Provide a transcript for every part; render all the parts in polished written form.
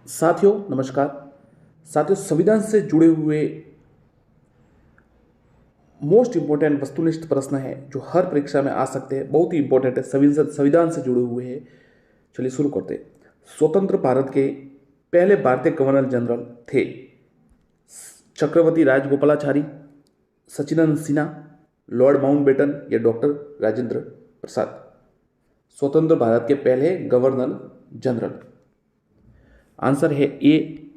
साथियों नमस्कार। साथियों, संविधान से जुड़े हुए मोस्ट इंपॉर्टेंट वस्तुनिष्ठ प्रश्न है जो हर परीक्षा में आ सकते हैं, बहुत ही इंपॉर्टेंट है, संविधान से जुड़े हुए हैं। चलिए शुरू करते हैं। स्वतंत्र भारत के पहले भारतीय गवर्नर जनरल थे चक्रवर्ती राजगोपालाचारी, सचिदानंद सिन्हा, लॉर्ड माउंटबेटन या डॉक्टर राजेंद्र प्रसाद। स्वतंत्र भारत के पहले गवर्नर जनरल। आंसर है ए,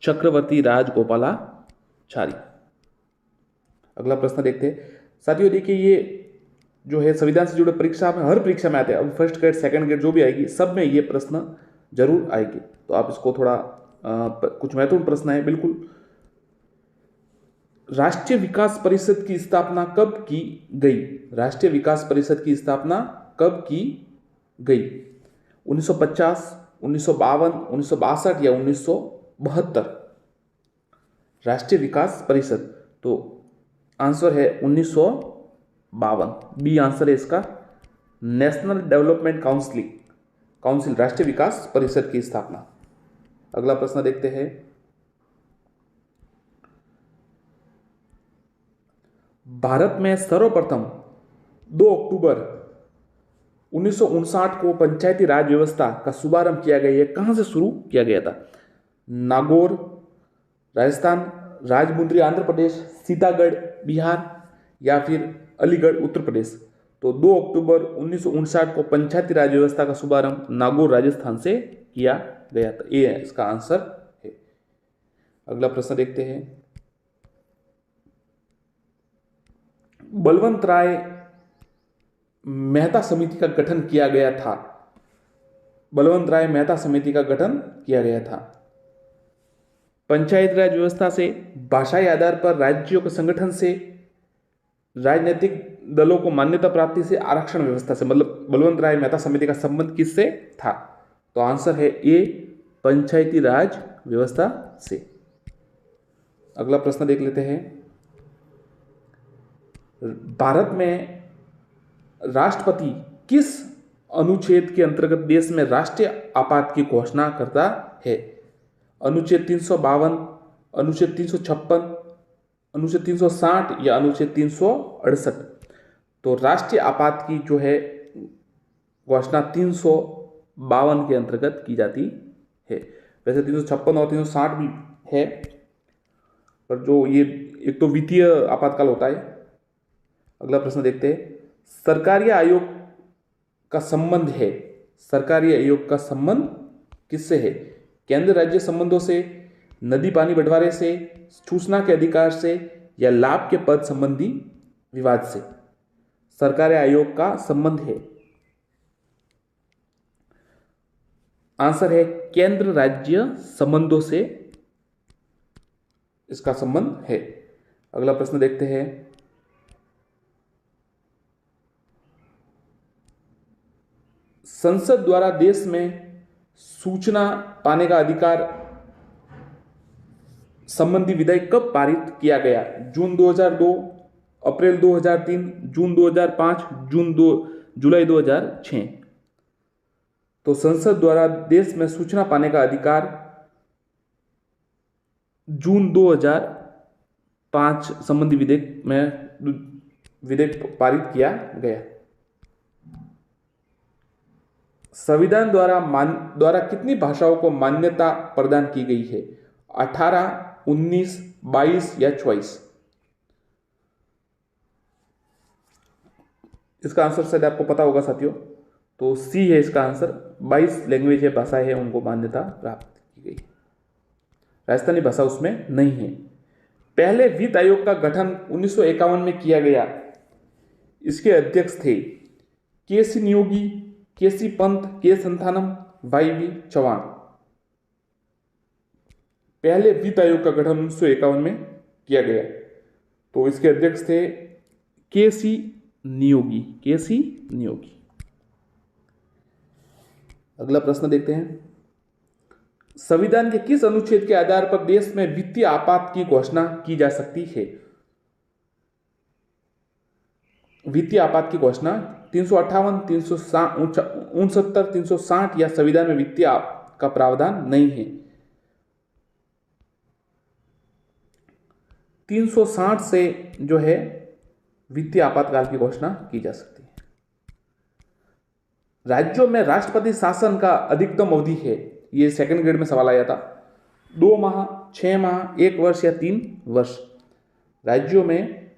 चक्रवर्ती राजगोपालाचारी। अगला प्रश्न देखते हैं। साथियों देखिए, ये जो है संविधान से जुड़े परीक्षा में हर परीक्षा में आते हैं। अब फर्स्ट ग्रेड सेकंड ग्रेड जो भी आएगी सब में ये प्रश्न जरूर आएगी, तो आप इसको थोड़ा कुछ महत्वपूर्ण प्रश्न है बिल्कुल। राष्ट्रीय विकास परिषद की स्थापना कब की गई? राष्ट्रीय विकास परिषद की स्थापना कब की गई? 1950, 1952, 1962 या 1972? राष्ट्रीय विकास परिषद, तो आंसर है 1952। बी आंसर है इसका। नेशनल डेवलपमेंट काउंसिल राष्ट्रीय विकास परिषद की स्थापना। अगला प्रश्न देखते हैं। भारत में सर्वप्रथम 2 अक्टूबर 1959 को पंचायती राज व्यवस्था का शुभारंभ किया गया। यह कहां से शुरू किया गया था? नागौर राजस्थान, राजमुंद्री आंध्र प्रदेश, सीतागढ़ बिहार या फिर अलीगढ़ उत्तर प्रदेश? तो 2 अक्टूबर 1959 को पंचायती राज व्यवस्था का शुभारंभ नागौर राजस्थान से किया गया था। ये इसका आंसर है। अगला प्रश्न देखते हैं। बलवंत राय मेहता समिति का गठन किया गया था। बलवंत राय मेहता समिति का गठन किया गया था। पंचायत राज व्यवस्था से, भाषाई आधार पर राज्यों के संगठन से, राजनीतिक दलों को मान्यता प्राप्ति से, आरक्षण व्यवस्था से। मतलब बलवंत राय मेहता समिति का संबंध किससे था? तो आंसर है ए, पंचायती राज व्यवस्था से। अगला प्रश्न देख लेते हैं। भारत में राष्ट्रपति किस अनुच्छेद के अंतर्गत देश में राष्ट्रीय आपात की घोषणा करता है? अनुच्छेद 352, अनुच्छेद 356, अनुच्छेद 360 या अनुच्छेद 368? तो राष्ट्रीय आपात की जो है घोषणा 352 के अंतर्गत की जाती है। वैसे 356 और 360 भी है, पर जो ये एक तो वित्तीय आपातकाल होता है। अगला प्रश्न देखते हैं। सरकारी आयोग का संबंध है, सरकारी आयोग का संबंध किससे है? केंद्र राज्य संबंधों से, नदी पानी बंटवारे से, सूचना के अधिकार से या लाभ के पद संबंधी विवाद से? सरकारी आयोग का संबंध है। आंसर है केंद्र राज्य संबंधों से इसका संबंध है। अगला प्रश्न देखते हैं। संसद द्वारा देश में सूचना पाने का अधिकार संबंधी विधेयक कब पारित किया गया? जून 2002, अप्रैल 2003, जून 2005, जुलाई 2006? तो संसद द्वारा देश में सूचना पाने का अधिकार जून 2005 संबंधी विधेयक पारित किया गया। संविधान द्वारा कितनी भाषाओं को मान्यता प्रदान की गई है? 18, 19, 22 या 24? इसका आंसर शायद आपको पता होगा साथियों, तो सी है इसका आंसर। 22 लैंग्वेज है, भाषाएं हैं, उनको मान्यता प्राप्त की गई। राजस्थानी भाषा उसमें नहीं है। पहले वित्त आयोग का गठन 1951 में किया गया। इसके अध्यक्ष थे के.सी. नियोगी, के.सी. पंत, के. संथानम, वाई.वी. चौहान। पहले वित्त आयोग का गठन 1951 में किया गया, तो इसके अध्यक्ष थे के.सी. नियोगी, के.सी. नियोगी। अगला प्रश्न देखते हैं। संविधान के किस अनुच्छेद के आधार पर देश में वित्तीय आपात की घोषणा की जा सकती है? वित्तीय आपात की घोषणा 358, 369, 360 या संविधान में वित्तीय का प्रावधान नहीं है? 360 से जो है वित्तीय आपातकाल की घोषणा की जा सकती है। राज्यों में राष्ट्रपति शासन का अधिकतम अवधि है, ये सेकंड ग्रेड में सवाल आया था, 2 माह, 6 माह, 1 वर्ष या 3 वर्ष। राज्यों में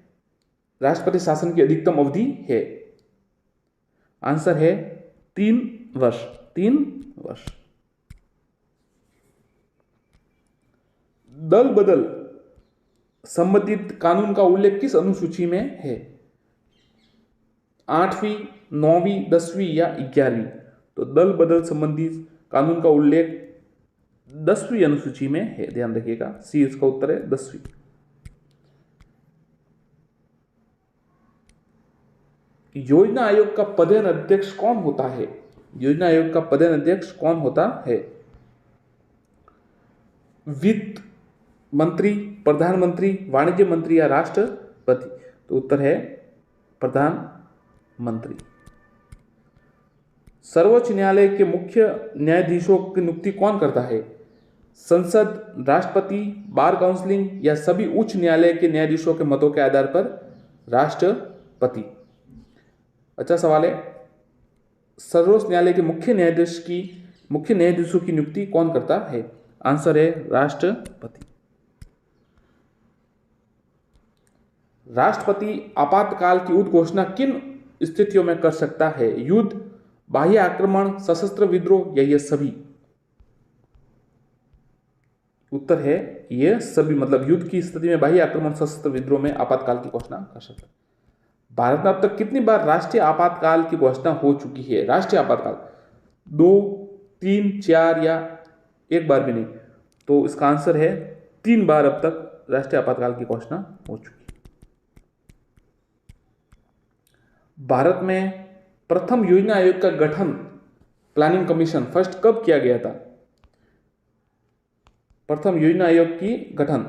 राष्ट्रपति शासन की अधिकतम अवधि है, आंसर है 3 वर्ष। 3 वर्ष। दल बदल संबंधित कानून का उल्लेख किस अनुसूची में है? 8वीं, 9वीं, 10वीं या 11वीं? तो दल बदल संबंधी कानून का उल्लेख 10वीं अनुसूची में है, ध्यान रखिएगा। सी इसका उत्तर है 10वीं। योजना आयोग का पदेन अध्यक्ष कौन होता है? योजना आयोग का पदेन अध्यक्ष कौन होता है? वित्त मंत्री, प्रधानमंत्री, वाणिज्य मंत्री या राष्ट्रपति? तो उत्तर है प्रधानमंत्री। सर्वोच्च न्यायालय के मुख्य न्यायाधीशों की नियुक्ति कौन करता है? संसद, राष्ट्रपति, बार काउंसिलिंग या सभी उच्च न्यायालय के न्यायाधीशों के मतों के आधार पर राष्ट्रपति? अच्छा सवाल है। सर्वोच्च न्यायालय के मुख्य न्यायाधीशों की नियुक्ति कौन करता है? आंसर है राष्ट्रपति। राष्ट्रपति आपातकाल की उद्घोषणा किन स्थितियों में कर सकता है? युद्ध, बाह्य आक्रमण, सशस्त्र विद्रोह या ये सभी? उत्तर है ये सभी, मतलब युद्ध की स्थिति में, बाह्य आक्रमण, सशस्त्र विद्रोह में आपातकाल की घोषणा कर सकता है। भारत में अब तक कितनी बार राष्ट्रीय आपातकाल की घोषणा हो चुकी है? राष्ट्रीय आपातकाल 2, 3, 4 या एक बार भी नहीं? तो इसका आंसर है 3 बार अब तक राष्ट्रीय आपातकाल की घोषणा हो चुकी है। भारत में प्रथम योजना आयोग का गठन, प्लानिंग कमीशन, फर्स्ट कब किया गया था? प्रथम योजना आयोग की गठन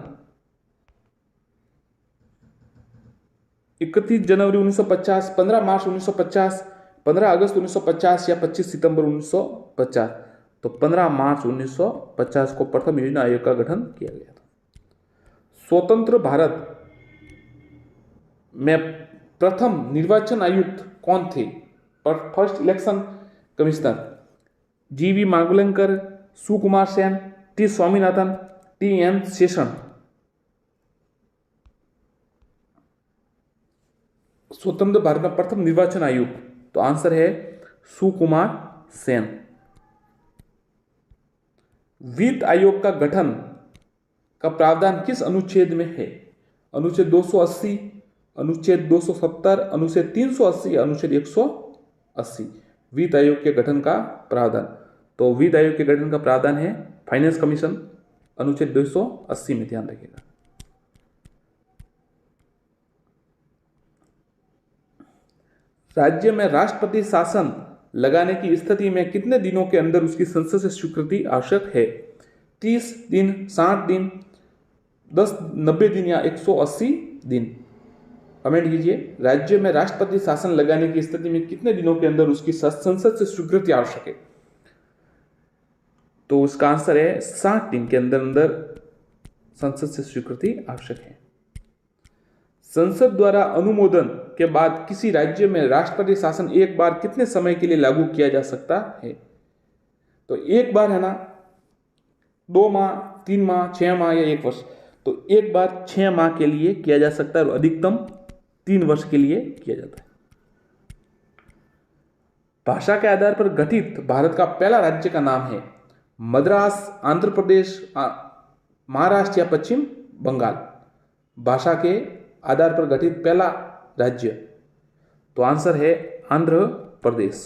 31 जनवरी 1950, 15 मार्च 1950, 15 अगस्त 1950 या 25 सितंबर 1950? तो 15 मार्च 1950 को प्रथम योजना आयोग का गठन किया गया था। स्वतंत्र भारत में प्रथम निर्वाचन आयुक्त कौन थे? फर्स्ट इलेक्शन कमिश्नर जीवी मांगुलंकर, सुकुमार सेन, टी स्वामीनाथन, टी.एन. शेषन? स्वतंत्र भारत में प्रथम निर्वाचन आयुक्त, तो आंसर है सुकुमार सेन। वित्त आयोग का गठन का प्रावधान किस अनुच्छेद में है? अनुच्छेद 280, अनुच्छेद 270, अनुच्छेद 380 या अनुच्छेद 180? वित्त आयोग के गठन का प्रावधान, तो वित्त आयोग के गठन का प्रावधान है फाइनेंस कमीशन, अनुच्छेद 280 में, ध्यान रखिएगा। राज्य में राष्ट्रपति शासन लगाने की स्थिति में कितने दिनों के अंदर उसकी संसद से स्वीकृति आवश्यक है? 30 दिन, 60 दिन, 90 दिन या 180 दिन? कमेंट कीजिए। राज्य में राष्ट्रपति शासन लगाने की स्थिति में कितने दिनों के अंदर उसकी संसद से स्वीकृति आवश्यक है? तो उसका आंसर है 60 दिन के अंदर अंदर संसद से स्वीकृति आवश्यक है। संसद द्वारा अनुमोदन के बाद किसी राज्य में राष्ट्रपति शासन एक बार कितने समय के लिए लागू किया जा सकता है? तो एक बार है ना, 2 माह, 3 माह, 6 माह या 1 वर्ष? तो एक बार 6 माह के लिए किया जा सकता है और अधिकतम 3 वर्ष के लिए किया जाता है। भाषा के आधार पर गठित भारत का पहला राज्य का नाम है? मद्रास, आंध्र प्रदेश, महाराष्ट्र या पश्चिम बंगाल? भाषा के आधार पर गठित पहला राज्य, तो आंसर है आंध्र प्रदेश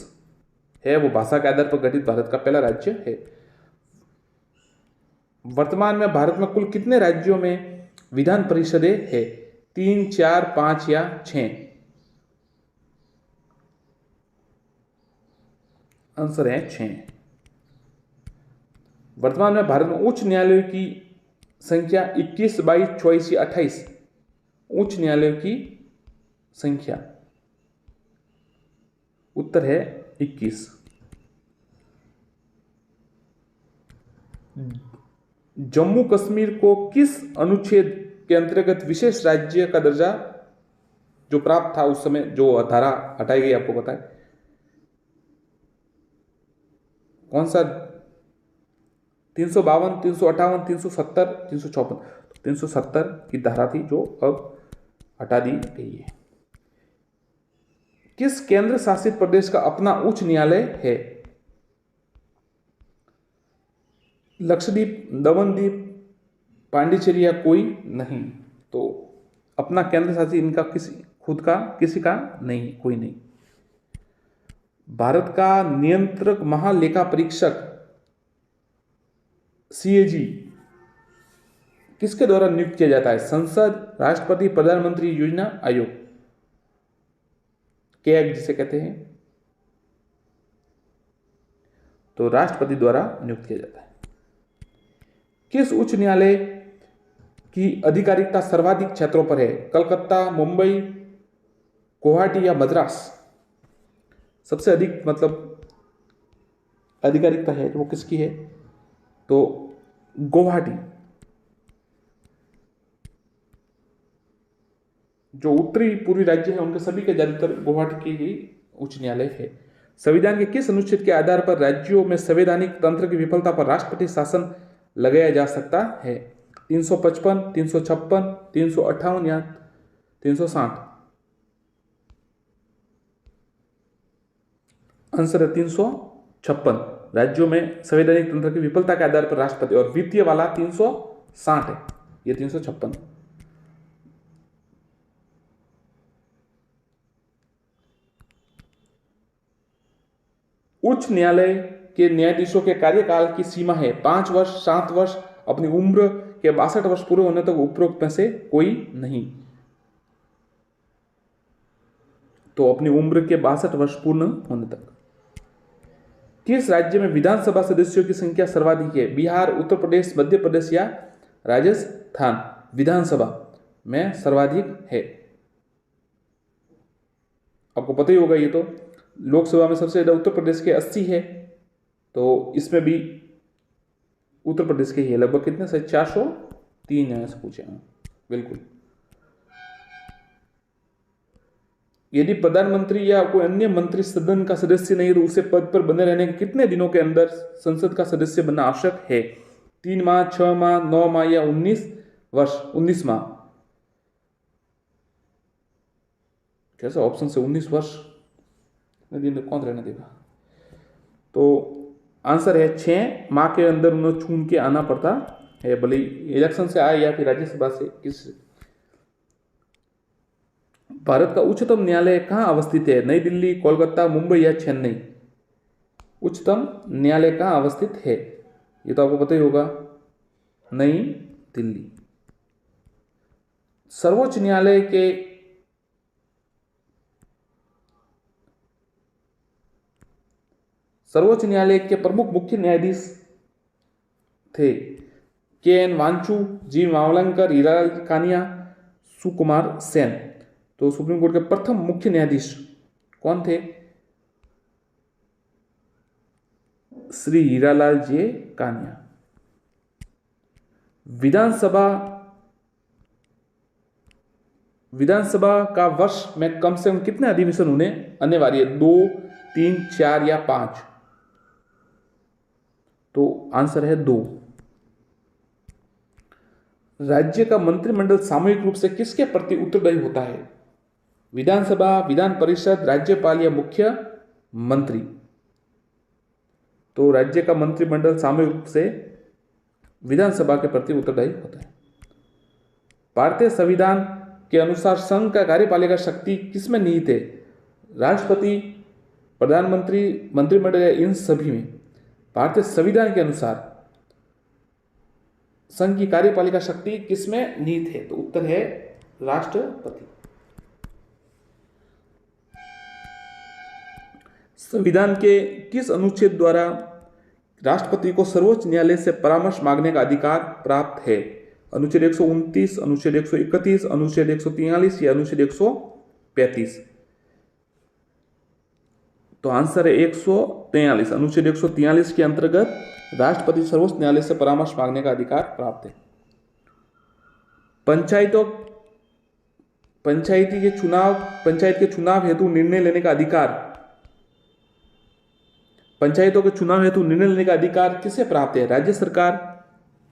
है, वो भाषा के आधार पर गठित भारत का पहला राज्य है। वर्तमान में भारत में कुल कितने राज्यों में विधान परिषदें है? 3, 4, 5 या 6? आंसर है 6। वर्तमान में भारत में उच्च न्यायालयों की संख्या 21, 22, 24 या 28? उच्च न्यायालयों की संख्या, उत्तर है 21। जम्मू कश्मीर को किस अनुच्छेद के अंतर्गत विशेष राज्य का दर्जा जो प्राप्त था उस समय, जो धारा हटाई गई आपको पता है, कौन सा? 352, 358, 370, 354। 370 की धारा थी जो अब हटा दी गई है। किस केंद्र शासित प्रदेश का अपना उच्च न्यायालय है? लक्षद्वीप, दमनदीप, पांडिचेरी या कोई नहीं? तो अपना केंद्र शासित इनका खुद का किसी का नहीं, कोई नहीं। भारत का नियंत्रक महालेखा परीक्षक CAG किसके द्वारा नियुक्त किया जाता है? संसद, राष्ट्रपति, प्रधानमंत्री, योजना आयोग, कैग जिसे कहते हैं, तो राष्ट्रपति द्वारा नियुक्त किया जाता है। किस उच्च न्यायालय की आधिकारिकता सर्वाधिक क्षेत्रों पर है? कलकत्ता, मुंबई, गुवाहाटी या मद्रास? सबसे अधिक मतलब आधिकारिकता है वो किसकी है? तो गुवाहाटी, जो उत्तरी पूर्वी राज्य है उनके सभी के ज्यादातर गुवाहाटी की ही उच्च न्यायालय है। संविधान के किस अनुच्छेद के आधार पर राज्यों में संवैधानिक तंत्र की विफलता पर राष्ट्रपति शासन लगाया जा सकता है? 355, 356, 358 या 360? आंसर है 356। राज्यों में संवैधानिक तंत्र की विफलता के आधार पर राष्ट्रपति, और वित्तीय वाला 360 है, ये 356। उच्च न्यायालय के न्यायाधीशों के कार्यकाल की सीमा है 5 वर्ष, 7 वर्ष, अपनी उम्र के 62 वर्ष पूरे होने तक उपरोक्त में से कोई नहीं। तो अपनी उम्र के 62 वर्ष पूर्ण होने तक। किस राज्य में विधानसभा सदस्यों की संख्या सर्वाधिक है? बिहार, उत्तर प्रदेश, मध्य प्रदेश या राजस्थान? विधानसभा में सर्वाधिक है, आपको पता ही होगा ये तो। लोकसभा में सबसे ज्यादा उत्तर प्रदेश के 80 है, तो इसमें भी उत्तर प्रदेश के ही है लगभग। कितने से? 403 यहाँ से पूछे हैं, बिल्कुल। यदि प्रधानमंत्री या कोई अन्य मंत्री सदन का सदस्य नहीं तो उसे पद पर बने रहने के कितने दिनों के अंदर संसद का सदस्य बनना आवश्यक है? 3 माह, 6 माह, 9 माह या 19 वर्ष? 19 माह। कैसा ऑप्शन से 19 वर्ष दिन कौन रहने देगा? तो आंसर है 6 माह के अंदर उन्हें चुन के आना पड़ता है, भले इलेक्शन से आए या फिर राज्यसभा से, किस। भारत का उच्चतम न्यायालय कहाँ अवस्थित है? नई दिल्ली, कोलकाता, मुंबई या चेन्नई? उच्चतम न्यायालय कहाँ अवस्थित है? ये तो आपको पता ही होगा, नई दिल्ली। सर्वोच्च न्यायालय के प्रमुख मुख्य न्यायाधीश थे KN वांचू, जी मावलंकर, हीरालाल कानिया, सुकुमार सेन। तो सुप्रीम कोर्ट के प्रथम मुख्य न्यायाधीश कौन थे? श्री हीरालाल जे कानिया। विधानसभा का वर्ष में कम से कम कितने अधिवेशन होने अनिवार्य है? 2, 3, 4 या 5? तो आंसर है 2। राज्य का मंत्रिमंडल सामूहिक रूप से किसके प्रति उत्तरदायी होता है? विधानसभा, विधान परिषद, राज्यपाल या मुख्य मंत्री? तो राज्य का मंत्रिमंडल सामूहिक रूप से विधानसभा के प्रति उत्तरदायी होता है। भारतीय संविधान के अनुसार संघ का कार्यपालिका शक्ति किसमें निहित है? राष्ट्रपति, प्रधानमंत्री, मंत्रिमंडल या इन सभी में? भारतीय संविधान के अनुसार संघ की कार्यपालिका शक्ति किसमें निहित है? तो उत्तर है राष्ट्रपति। संविधान के किस अनुच्छेद द्वारा राष्ट्रपति को सर्वोच्च न्यायालय से परामर्श मांगने का अधिकार प्राप्त है? अनुच्छेद 129, अनुच्छेद 131, अनुच्छेद 143 या अनुच्छेद 135? तो आंसर है 143। अनुच्छेद 143 के अंतर्गत राष्ट्रपति सर्वोच्च न्यायालय से परामर्श मांगने का अधिकार प्राप्त है। पंचायतों पंचायत के चुनाव हेतु निर्णय लेने का अधिकार, पंचायतों के चुनाव हेतु निर्णय लेने का अधिकार किसे प्राप्त है? राज्य सरकार,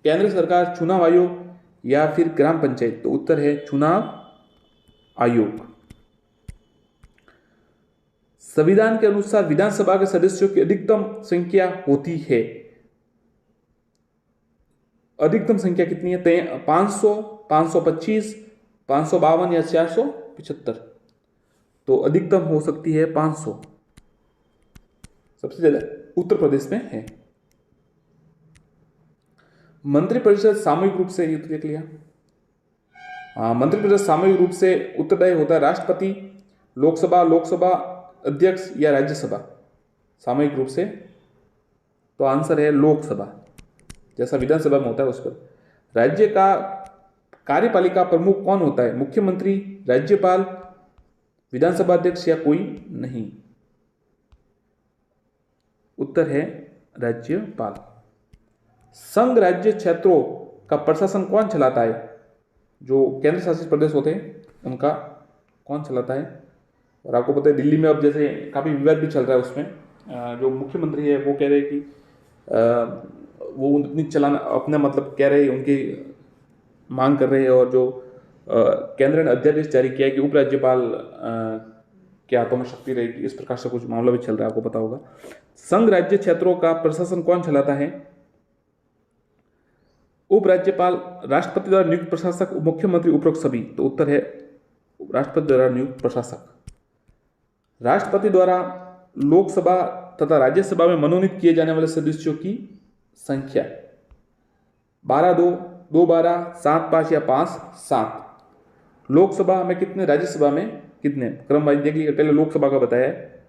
केंद्र सरकार, चुनाव आयोग या फिर ग्राम पंचायत? तो उत्तर है चुनाव आयोग। संविधान के अनुसार विधानसभा के सदस्यों की अधिकतम संख्या होती है, अधिकतम संख्या कितनी है? 500, 525, 552 या 475? तो अधिकतम हो सकती है 500, सबसे ज्यादा उत्तर प्रदेश में है। मंत्रिपरिषद सामूहिक रूप से, ये तो देख लिया। मंत्रिपरिषद सामूहिक रूप से उत्तरदायी होता है राष्ट्रपति, लोकसभा अध्यक्ष या राज्यसभा? सामूहिक रूप से, तो आंसर है लोकसभा, जैसा विधानसभा में होता है उस पर। राज्य का कार्यपालिका प्रमुख कौन होता है? मुख्यमंत्री, राज्यपाल, विधानसभा अध्यक्ष या कोई नहीं? उत्तर है राज्यपाल। संघ राज्य क्षेत्रों का प्रशासन कौन चलाता है? जो केंद्र शासित प्रदेश होते हैं उनका कौन चलाता है? और आपको पता है दिल्ली में अब जैसे काफ़ी विवाद भी चल रहा है, उसमें जो मुख्यमंत्री है वो कह रहे हैं कि वो उतनी चलाना अपना, मतलब कह रहे हैं, उनकी मांग कर रहे हैं, और जो केंद्र ने अध्यादेश जारी किया है कि उपराज्यपाल के हाथों में शक्ति रहेगी, इस प्रकार से कुछ मामला भी चल रहा है, आपको पता होगा। संघ राज्य क्षेत्रों का प्रशासन कौन चलाता है? उपराज्यपाल, राष्ट्रपति द्वारा नियुक्त प्रशासक, मुख्यमंत्री, उपरोक्त सभी? तो उत्तर है राष्ट्रपति द्वारा नियुक्त प्रशासक। राष्ट्रपति द्वारा लोकसभा तथा राज्यसभा में मनोनीत किए जाने वाले सदस्यों की संख्या 12, 2, 2, 12, 7, 5 या 5, 7? लोकसभा में कितने, राज्यसभा में कितने? क्रम वाइज देख लीजिए, पहले लोकसभा का बताया है,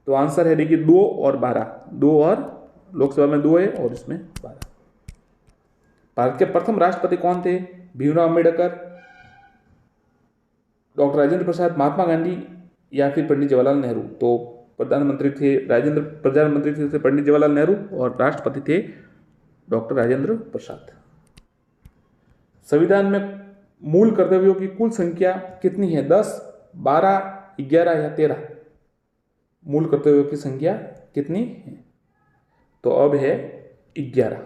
तो आंसर है देखिए 2 और 12, 2 और लोकसभा में 2 है और इसमें 12। भारत के प्रथम राष्ट्रपति कौन थे? भीमराव अम्बेडकर, डॉक्टर राजेंद्र प्रसाद, महात्मा गांधी या फिर पंडित जवाहरलाल नेहरू? तो प्रधानमंत्री थे पंडित जवाहरलाल नेहरू और राष्ट्रपति थे डॉक्टर राजेंद्र प्रसाद। संविधान में मूल कर्तव्यों की कुल संख्या कितनी है? 10, 12, 11 या 13? मूल कर्तव्यों की संख्या कितनी है? तो अब है 11।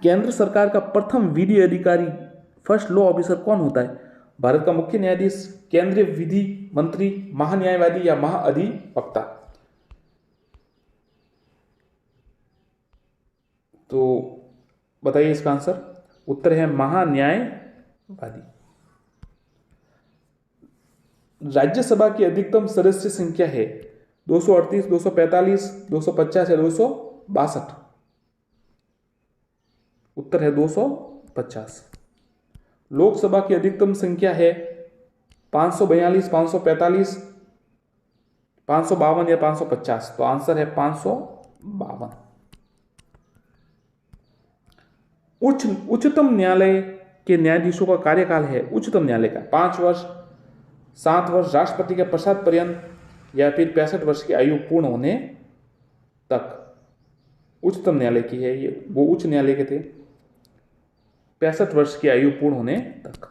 केंद्र सरकार का प्रथम विधि अधिकारी, फर्स्ट लॉ ऑफिसर कौन होता है? भारत का मुख्य न्यायाधीश, केंद्रीय विधि मंत्री, महान्यायवादी या महाअधिवक्ता? तो बताइए इसका आंसर। उत्तर है महान्यायवादी। राज्यसभा की अधिकतम सदस्य संख्या है 238, 245, 250 या 262? उत्तर है 250। लोकसभा की अधिकतम संख्या है 542, 545, 552 या 550? तो आंसर है 552। उच्चतम न्यायालय के न्यायाधीशों का कार्यकाल है, उच्चतम न्यायालय का, 5 वर्ष, 7 वर्ष, राष्ट्रपति के पश्चात पर्यंत या फिर 65 वर्ष की आयु पूर्ण होने तक? उच्चतम न्यायालय की है ये, वो उच्च न्यायालय के थे, 65 वर्ष की आयु पूर्ण होने तक।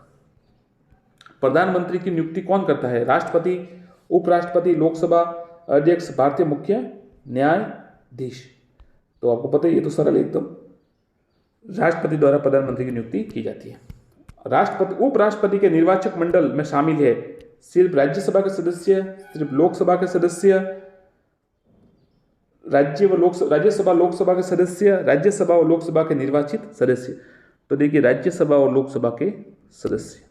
प्रधानमंत्री की नियुक्ति कौन करता है? राष्ट्रपति, उपराष्ट्रपति, लोकसभा अध्यक्ष, भारतीय मुख्य न्यायाधीश? तो आपको पता है ये तो सरल एकदम, राष्ट्रपति द्वारा प्रधानमंत्री की नियुक्ति की जाती है। राष्ट्रपति, उपराष्ट्रपति के निर्वाचक मंडल में शामिल है सिर्फ राज्यसभा के सदस्य, सिर्फ लोकसभा के सदस्य, राज्यसभा लोकसभा के सदस्य, राज्यसभा और लोकसभा के निर्वाचित सदस्य? तो देखिए राज्यसभा और लोकसभा के सदस्य।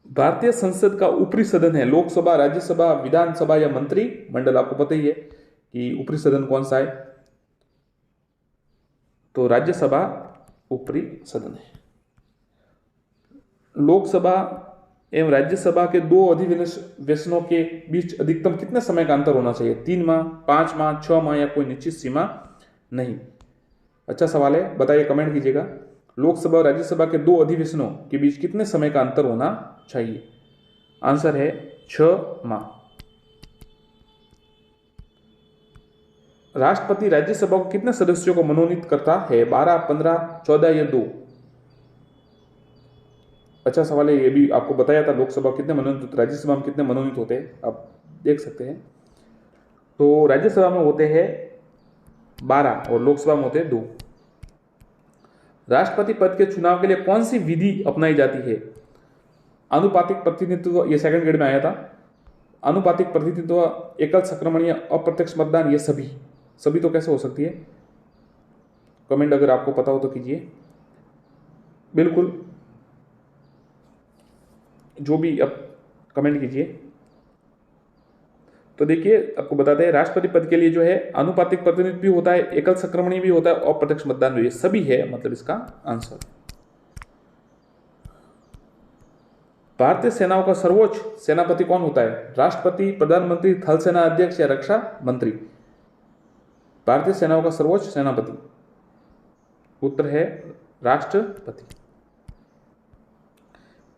भारतीय संसद का ऊपरी सदन है लोकसभा, राज्यसभा, विधानसभा या मंत्रिमंडल? आपको पता ही है कि ऊपरी सदन कौन सा है, तो राज्यसभा ऊपरी सदन है। लोकसभा एवं राज्यसभा के 2 अधिवेशनों के बीच अधिकतम कितने समय का अंतर होना चाहिए? 3 माह, 5 माह, 6 माह या कोई निश्चित सीमा नहीं? अच्छा सवाल है, बताइए, कमेंट कीजिएगा। लोकसभा और राज्यसभा के 2 अधिवेशनों के बीच कितने समय का अंतर होना चाहिए? आंसर है 6 माह। राष्ट्रपति राज्यसभा को कितने सदस्यों को मनोनीत करता है? 12, 15, 14 या 2? अच्छा सवाल है, ये भी आपको बताया था लोकसभा कितने मनोनीत होते, राज्यसभा में कितने मनोनीत होते हैं, आप देख सकते हैं। तो राज्यसभा में होते हैं 12 और लोकसभा में होते हैं 2। राष्ट्रपति पद के चुनाव के लिए कौन सी विधि अपनाई जाती है? आनुपातिक प्रतिनिधित्व, ये सेकंड ग्रेड में आया था। आनुपातिक प्रतिनिधित्व, एकल संक्रमणीय, अप्रत्यक्ष मतदान, ये सभी तो कैसे हो सकती है? कमेंट अगर आपको पता हो तो कीजिए। बिल्कुल, जो भी आप कमेंट कीजिए। तो देखिए, आपको बताते हैं राष्ट्रपति पद के लिए जो है आनुपातिक प्रतिनिधित्व भी होता है, एकल संक्रमणीय भी होता है, अप्रत्यक्ष मतदान भी, सभी है, मतलब इसका आंसर। भारतीय सेनाओं का सर्वोच्च सेनापति कौन होता है? राष्ट्रपति, प्रधानमंत्री, थल सेना अध्यक्ष या रक्षा मंत्री? भारतीय सेनाओं का सर्वोच्च सेनापति, उत्तर है राष्ट्रपति।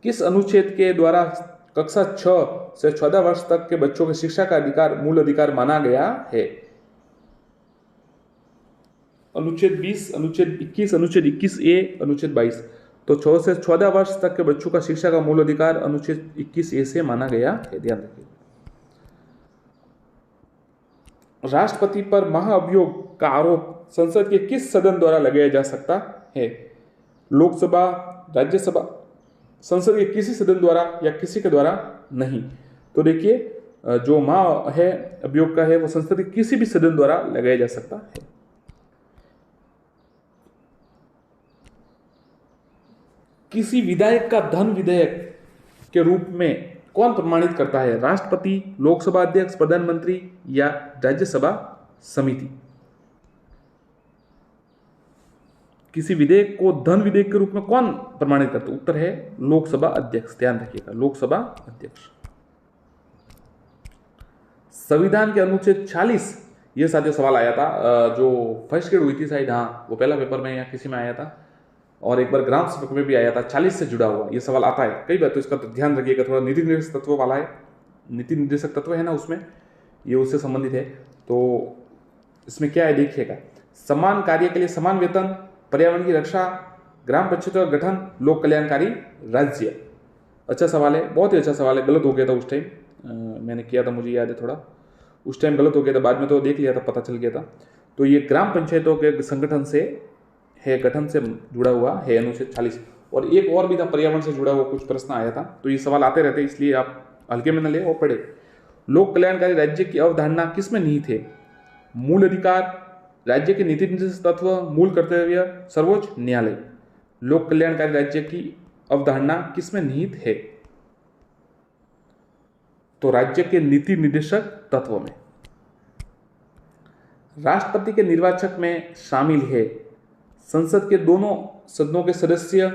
किस अनुच्छेद के द्वारा कक्षा 6 से 14 वर्ष तक के बच्चों की शिक्षा का अधिकार मूल अधिकार माना गया है? अनुच्छेद 20, अनुच्छेद 21, अनुच्छेद 21A, अनुच्छेद 22। तो 6 से 14 वर्ष तक के बच्चों का शिक्षा का मूल अधिकार अनुच्छेद 21A से माना गया है, ध्यान रखिए। राष्ट्रपति पर महाअभियोग का आरोप संसद के किस सदन द्वारा लगाया जा सकता है? लोकसभा, राज्यसभा, संसद के किसी सदन द्वारा या किसी के द्वारा नहीं। तो देखिए, जो महा है अभियोग का है वो संसद के किसी भी सदन द्वारा लगाया जा सकता है। किसी विधायक का धन विधेयक के रूप में कौन प्रमाणित करता है? राष्ट्रपति, लोकसभा अध्यक्ष, प्रधानमंत्री या राज्यसभा समिति? किसी विधेयक को धन विधेयक के रूप में कौन प्रमाणित करता है? उत्तर है लोकसभा अध्यक्ष, ध्यान रखिएगा, लोकसभा अध्यक्ष। संविधान के अनुच्छेद 46, ये साथियों सवाल आया था, जो फर्स्ट ग्रेड हुई थी शायद, हाँ वो पहला पेपर में या किसी में आया था, और एक बार ग्राम सभा में भी आया था। 40 से जुड़ा हुआ ये सवाल आता है कई बार, तो इसका तो ध्यान रखिएगा। थोड़ा नीति निर्देशक तत्व वाला है, नीति निर्देशक तत्व है ना उसमें, ये उससे संबंधित है। तो इसमें क्या है देखिएगा, समान कार्य के लिए समान वेतन, पर्यावरण की रक्षा, ग्राम पंचायतों का गठन, लोक कल्याणकारी राज्य। अच्छा सवाल है, बहुत ही अच्छा सवाल है। गलत हो गया था उस टाइम, मैंने किया था, मुझे याद है थोड़ा, उस टाइम गलत हो गया था, बाद में तो देख लिया था, पता चल गया था। तो ये ग्राम पंचायतों के संगठन से है, गठन से जुड़ा हुआ है अनुच्छेद 40। और एक और भी था, पर्यावरण से जुड़ा हुआ कुछ प्रश्न आया था। तो ये सवाल आते रहते, इसलिए आप हल्के में न ले और पढ़े। लोक कल्याणकारी राज्य की अवधारणा किसमें निहित है? मूल अधिकार, राज्य के नीति निर्देशक तत्व, मूल कर्तव्य, सर्वोच्च न्यायालय। लोक कल्याणकारी राज्य की अवधारणा किसमें निहित है? तो राज्य के नीति निर्देशक तत्व में। राष्ट्रपति के निर्वाचक में शामिल है संसद के दोनों सदनों के सदस्य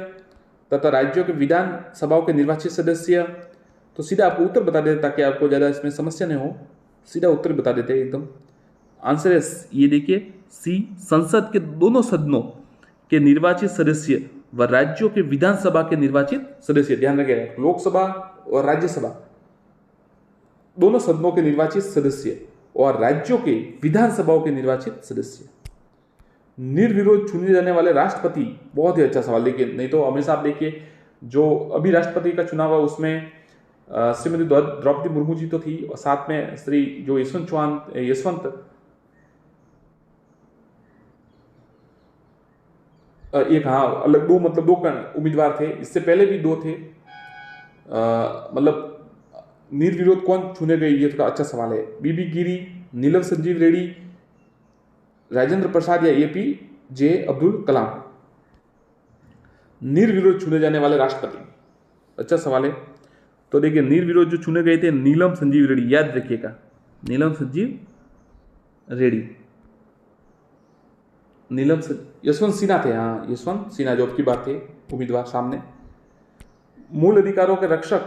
तथा राज्यों के विधान सभाओं के निर्वाचित सदस्य। तो सीधा आपको उत्तर बता देते ताकि आपको ज़्यादा इसमें समस्या नहीं हो, सीधा उत्तर बता देते हैं एकदम। आंसर है ये देखिए, सी, संसद के दोनों सदनों के निर्वाचित सदस्य व राज्यों के विधानसभा के निर्वाचित सदस्य। ध्यान रखिएगा, लोकसभा और राज्यसभा दोनों सदनों के निर्वाचित सदस्य और राज्यों के विधानसभाओं के निर्वाचित सदस्य। निर्विरोध चुने जाने वाले राष्ट्रपति, बहुत ही अच्छा सवाल। देखिए, नहीं तो हमेशा आप देखिए, जो अभी राष्ट्रपति का चुनाव है उसमें श्रीमती द्रौपदी मुर्मू जी तो थी, और साथ में श्री जो यशवंत एक, हाँ अलग दो, मतलब 2 उम्मीदवार थे, इससे पहले भी 2 थे। मतलब निर्विरोध कौन चुने गए, ये थोड़ा अच्छा सवाल है। बीबी गिरी, नीलम संजीव रेड्डी, राजेंद्र प्रसाद या APJ अब्दुल कलाम। निर्विरोध चुने जाने वाले राष्ट्रपति, अच्छा सवाल है। तो देखिए, निर्विरोध जो चुने गए थे, नीलम संजीव रेड्डी, याद रखिएगा, नीलम संजीव रेड्डी। यशवंत सिन्हा थे, हाँ यशवंत सिन्हा जो अब की बात थे उम्मीदवार सामने। मूल अधिकारों के रक्षक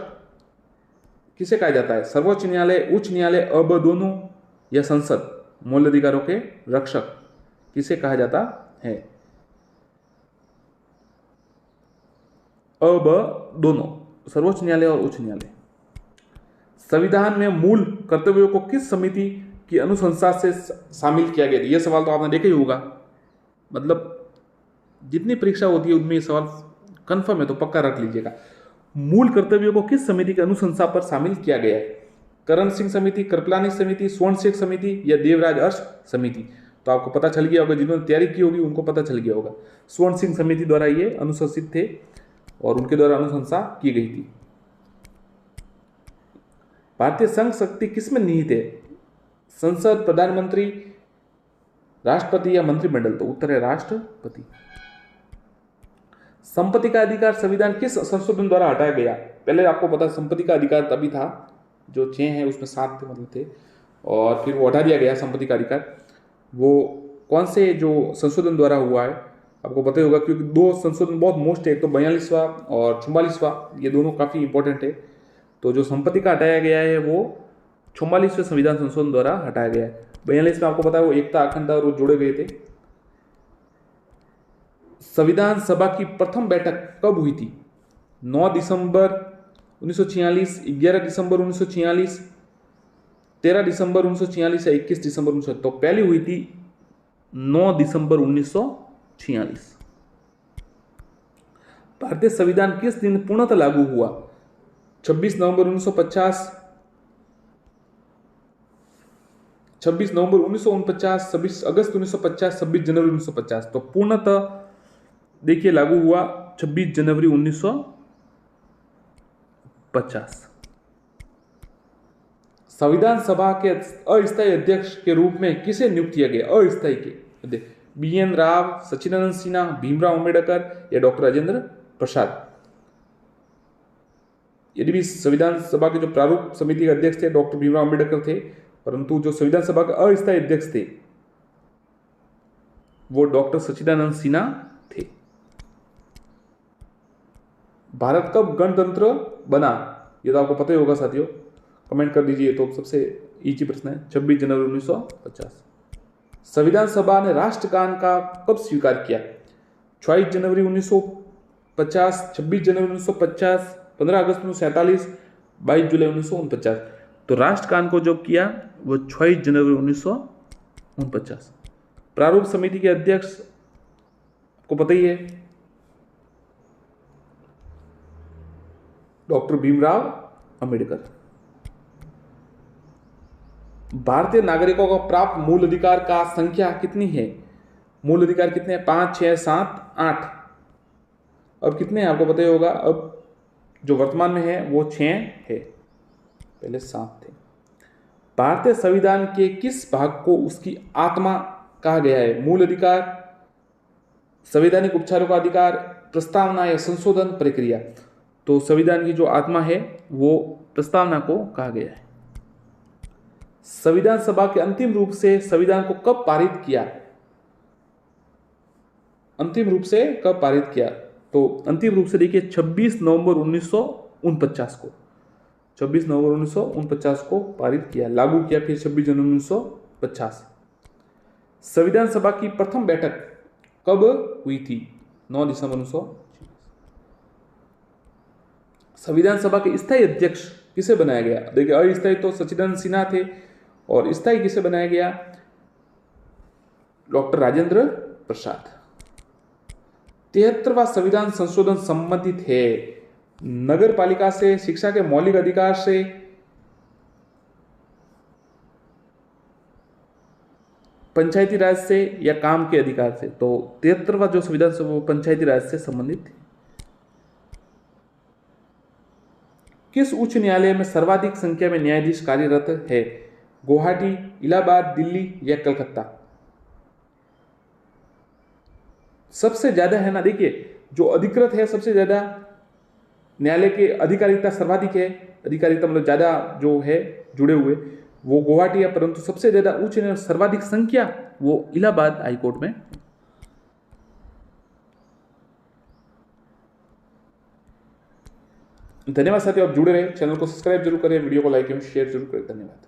किसे कहा जाता है? सर्वोच्च न्यायालय, उच्च न्यायालय, अब दोनों या संसद? मूल अधिकारों के रक्षक किसे कहा जाता है? अब दोनों, सर्वोच्च न्यायालय और उच्च न्यायालय। संविधान में मूल कर्तव्यों को किस समिति की अनुशंसा से शामिल किया गया? ये सवाल तो आपने देखा ही होगा, मतलब जितनी परीक्षा होती है उनमें ये सवाल कंफर्म है, तो पक्का रख लीजिएगा। मूल कर्तव्यों को किस समिति की अनुशंसा पर शामिल किया गया है? करण सिंह समिति, कृपलानी समिति, स्वर्ण सिंह समिति या देवराज अर्श समिति? तो आपको पता चल गया होगा, जिन्होंने तैयारी की होगी उनको पता चल गया होगा। स्वर्ण सिंह समिति द्वारा ये अनुशंसित थे और उनके द्वारा अनुशंसा की गई थी। भारतीय संघ शक्ति किसमें निहित है? संसद, प्रधानमंत्री, राष्ट्रपति या मंत्रिमंडल? तो उत्तर है राष्ट्रपति। संपत्ति का अधिकार संविधान किस संशोधन द्वारा हटाया गया? पहले आपको पता संपत्ति का अधिकार तभी था, जो 6 है उसमें 7 थे मतलब थे, और फिर वो हटा दिया गया संपत्ति का अधिकार। वो कौन से जो संशोधन द्वारा हुआ है आपको पता ही होगा, क्योंकि 2 संशोधन बहुत मोस्ट है, एक तो 42वां और 44वां, ये दोनों काफ़ी इंपॉर्टेंट है। तो जो संपत्ति का हटाया गया है वो 44वें संविधान संशोधन द्वारा हटाया गया है। 42 में आपको पता है वो एकता, अखंडता और वो जोड़े गए थे। संविधान सभा की प्रथम बैठक कब हुई थी? 9 दिसंबर 1946, 11 दिसंबर 1946, 13 दिसंबर 1946 या 21 दिसंबर 1946? तो पहली हुई थी 9 दिसंबर 1946। भारतीय संविधान किस दिन पूर्णतः लागू हुआ? 26 नवंबर 1950, 26 नवंबर 1949, 26 अगस्त 1950, 26 जनवरी 1950? तो पूर्णतः देखिए लागू हुआ 26 जनवरी 1950। संविधान सभा के अस्थायी अध्यक्ष के रूप में किसे नियुक्त किया गया? अस्थायी के BN राव, सच्चिदानंद सिन्हा, भीमराव अंबेडकर या डॉक्टर राजेंद्र प्रसाद? यदि भी संविधान सभा के जो प्रारूप समिति के अध्यक्ष थे डॉक्टर भीमराव अंबेडकर थे, परंतु जो संविधान सभा के अस्थायी अध्यक्ष थे वो डॉक्टर सच्चिदानंद सिन्हा थे। भारत कब गणतंत्र बना? ये तो आपको पता ही होगा साथियों, कमेंट कर दीजिए। तो सबसे इजी प्रश्न है, 26 जनवरी 1950। संविधान सभा ने राष्ट्रगान का कब स्वीकार किया? 26 जनवरी 1950, 26 जनवरी 1950, 15 अगस्त 1947, 22 जुलाई 1949? तो राष्ट्रगान को जो किया वो 26 जनवरी 1949। प्रारूप समिति के अध्यक्ष आपको पता ही है डॉक्टर भीमराव अंबेडकर। भारतीय नागरिकों को प्राप्त मूल अधिकार का संख्या कितनी है? मूल अधिकार कितने हैं? 5, 6, 7, 8। अब कितने हैं आपको पता ही होगा। अब जो वर्तमान में है वो 6 है, पहले 7 थे। भारतीय संविधान के किस भाग को उसकी आत्मा कहा गया है? मूल अधिकार, संवैधानिक उपचारों का अधिकार, प्रस्तावना या संशोधन प्रक्रिया? तो संविधान की जो आत्मा है वो प्रस्तावना को कहा गया है। संविधान सभा के अंतिम रूप से संविधान को कब पारित किया? अंतिम रूप से कब पारित किया? तो अंतिम रूप से देखिए 26 नवंबर 1949 को, 26 नवंबर 1949 को पारित किया, लागू किया फिर 26 जनवरी 1950। संविधान सभा की प्रथम बैठक कब हुई थी? 9 दिसंबर 1946। संविधान सभा के स्थायी अध्यक्ष किसे बनाया गया? देखिए अस्थायी तो सच्चिदानंद सिन्हा थे और स्थायी किसे बनाया गया? डॉक्टर राजेंद्र प्रसाद। 73वां संविधान संशोधन संबंधित है नगर पालिका से, शिक्षा के मौलिक अधिकार से, पंचायती राज से या काम के अधिकार से? तो 73वां जो संविधान है वो पंचायती राज से संबंधित है। किस उच्च न्यायालय में सर्वाधिक संख्या में न्यायाधीश कार्यरत है? गुवाहाटी, इलाहाबाद, दिल्ली या कलकत्ता? सबसे ज्यादा है ना, देखिए जो अधिकृत है सबसे ज्यादा, न्यायालय के अधिकारिता सर्वाधिक है, अधिकारिता मतलब ज्यादा जो है जुड़े हुए वो गुवाहाटी है, परंतु सबसे ज्यादा उच्च न्यायालय सर्वाधिक संख्या वो इलाहाबाद हाईकोर्ट में। धन्यवाद साथियों, आप जुड़े रहे, चैनल को सब्सक्राइब जरूर करें, वीडियो को लाइक एवं शेयर जरूर करें। धन्यवाद।